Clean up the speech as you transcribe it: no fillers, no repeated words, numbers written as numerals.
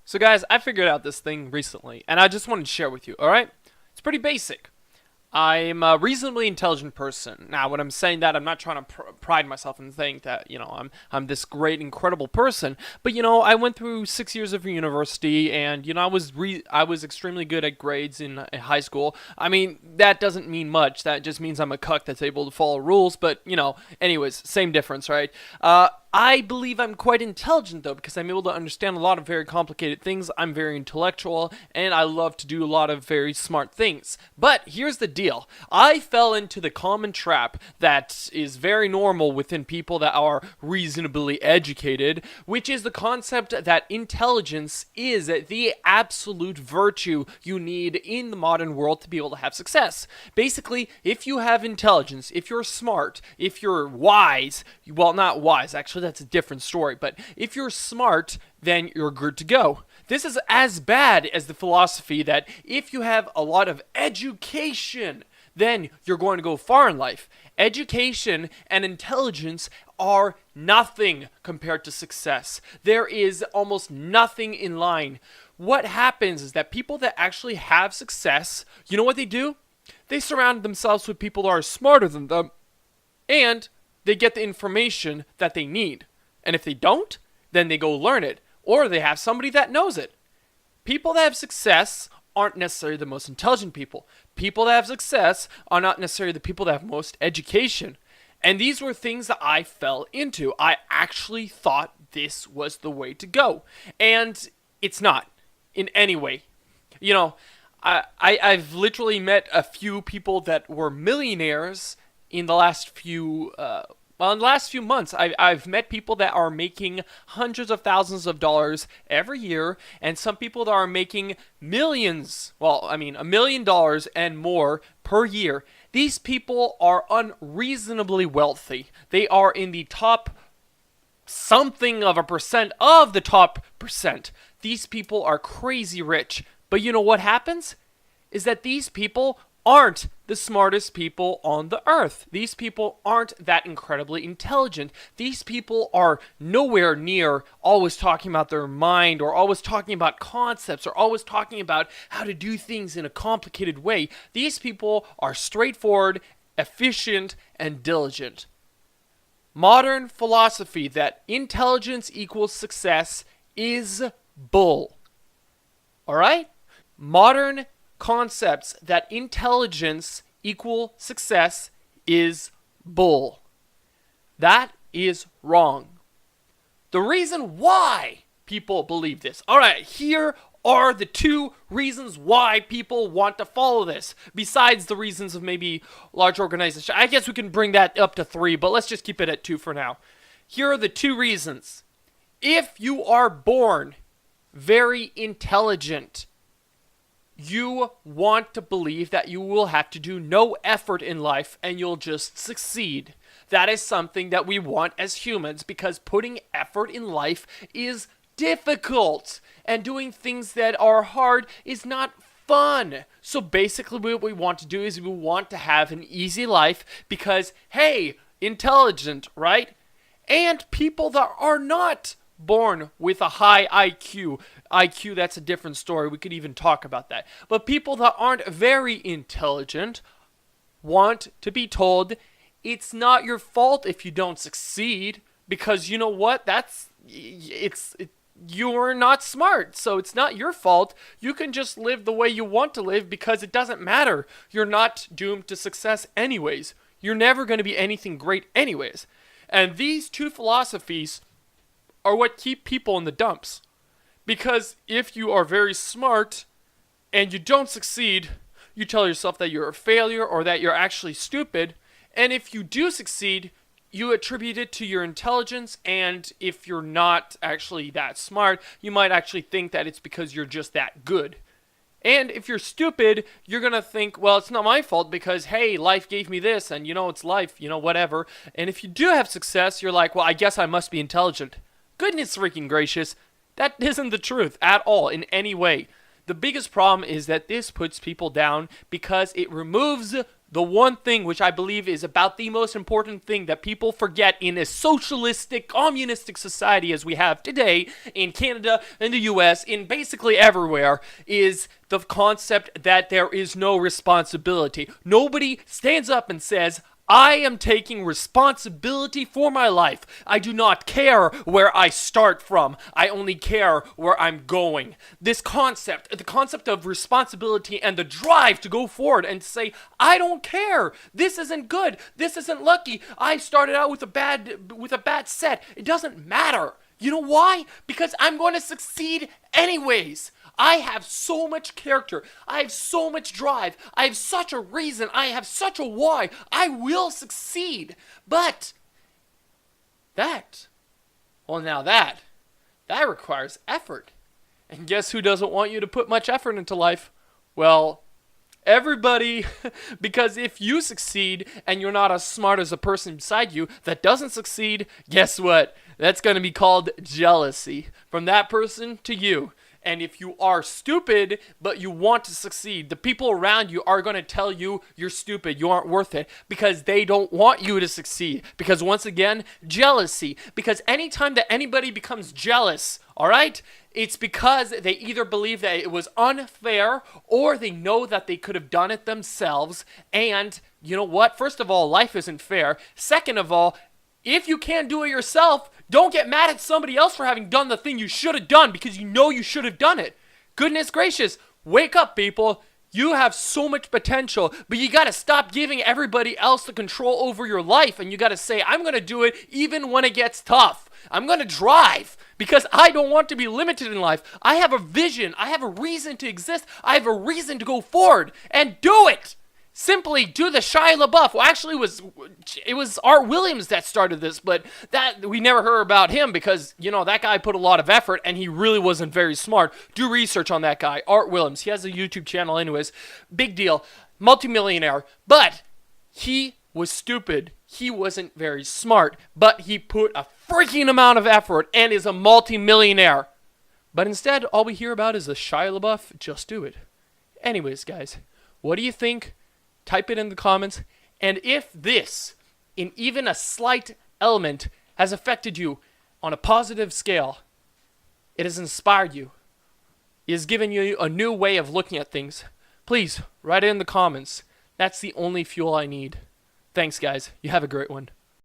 So guys, I figured out this thing recently, and I just wanted to share with you, alright? It's pretty basic. I'm a reasonably intelligent person. Now, when I'm saying that, I'm not trying to pride myself in saying that, I'm this great, incredible person. But, I went through 6 years of university, and, I was extremely good at grades in high school. I mean, that doesn't mean much. That just means I'm a cuck that's able to follow rules. But, anyways, same difference, right? I believe I'm quite intelligent, though, because I'm able to understand a lot of very complicated things. I'm very intellectual, and I love to do a lot of very smart things. But here's the deal. I fell into the common trap that is very normal within people that are reasonably educated, which is the concept that intelligence is the absolute virtue you need in the modern world to be able to have success. Basically, if you have intelligence, if you're smart, if you're wise, well, not wise, actually, that's a different story. But if you're smart, then you're good to go. This is as bad as the philosophy that if you have a lot of education, then you're going to go far in life. Education and intelligence are nothing compared to success. There is almost nothing in line. What happens is that people that actually have success, you know what they do? They surround themselves with people that are smarter than them, and they get the information that they need. And if they don't, then they go learn it. Or they have somebody that knows it. People that have success aren't necessarily the most intelligent people. People that have success are not necessarily the people that have most education. And these were things that I fell into. I actually thought this was the way to go. And it's not in any way. I've literally met a few people that were millionaires in the last few months. I've met people that are making hundreds of thousands of dollars every year, and some people that are making millions, $1 million and more per year. These people are unreasonably wealthy. They are in the top something of a percent of the top percent. These people are crazy rich. But you know what happens? Is that these people aren't the smartest people on the earth. These people aren't that incredibly intelligent. These people are nowhere near always talking about their mind or always talking about concepts or always talking about how to do things in a complicated way. These people are straightforward, efficient, and diligent. Modern philosophy that intelligence equals success is bull. Alright? Modern concepts that intelligence equal success is bull. That is wrong. The reason why people believe this. Alright, here are the two reasons why people want to follow this. Besides the reasons of maybe large organizations. I guess we can bring that up to 3, but let's just keep it at 2 for now. Here are the 2 reasons. If you are born very intelligent, you want to believe that you will have to do no effort in life and you'll just succeed. That is something that we want as humans because putting effort in life is difficult and doing things that are hard is not fun. So basically what we want to do is we want to have an easy life because, hey, intelligent, right? And people that are not born with a high IQ, that's a different story. We could even talk about that. But people that aren't very intelligent want to be told it's not your fault if you don't succeed because you know what? You're not smart, so it's not your fault. You can just live the way you want to live because it doesn't matter. You're not doomed to success anyways. You're never going to be anything great anyways. And these 2 philosophies are what keep people in the dumps. Because if you are very smart and you don't succeed, you tell yourself that you're a failure or that you're actually stupid. And if you do succeed, you attribute it to your intelligence. And if you're not actually that smart, you might actually think that it's because you're just that good. And if you're stupid, you're going to think, well, it's not my fault because, hey, life gave me this and, it's life, whatever. And if you do have success, you're like, well, I guess I must be intelligent. Goodness freaking gracious, that isn't the truth at all in any way. The biggest problem is that this puts people down because it removes the one thing which I believe is about the most important thing that people forget in a socialistic, communistic society as we have today in Canada, in the US, in basically everywhere, is the concept that there is no responsibility. Nobody stands up and says, I am taking responsibility for my life. I do not care where I start from. I only care where I'm going. This concept, the concept of responsibility and the drive to go forward and say, I don't care. This isn't good. This isn't lucky. I started out with a bad set. It doesn't matter. You know why? Because I'm going to succeed anyways. I have so much character. I have so much drive. I have such a reason. I have such a why. I will succeed. But that requires effort. And guess who doesn't want you to put much effort into life? Well, everybody. Because if you succeed and you're not as smart as the person beside you that doesn't succeed, guess what? That's going to be called jealousy. From that person to you. And if you are stupid, but you want to succeed, the people around you are going to tell you you're stupid, you aren't worth it, because they don't want you to succeed. Because once again, jealousy. Because anytime that anybody becomes jealous, all right, it's because they either believe that it was unfair or they know that they could have done it themselves. And you know what? First of all, life isn't fair. Second of all, if you can't do it yourself, don't get mad at somebody else for having done the thing you should have done because you know you should have done it. Goodness gracious, wake up, people. You have so much potential, but you got to stop giving everybody else the control over your life, and you got to say, I'm going to do it even when it gets tough. I'm going to drive because I don't want to be limited in life. I have a vision. I have a reason to exist. I have a reason to go forward and do it. Simply do the Shia LaBeouf. Well, actually, it was Art Williams that started this, but that we never heard about him because, you know, that guy put a lot of effort and he really wasn't very smart. Do research on that guy, Art Williams. He has a YouTube channel anyways. Big deal. Multimillionaire. But he was stupid. He wasn't very smart, but he put a freaking amount of effort and is a multimillionaire. But instead, all we hear about is the Shia LaBeouf, just do it. Anyways, guys, what do you think? Type it in the comments. And if this, in even a slight element, has affected you on a positive scale, it has inspired you, it has given you a new way of looking at things, please write it in the comments. That's the only fuel I need. Thanks, guys. You have a great one.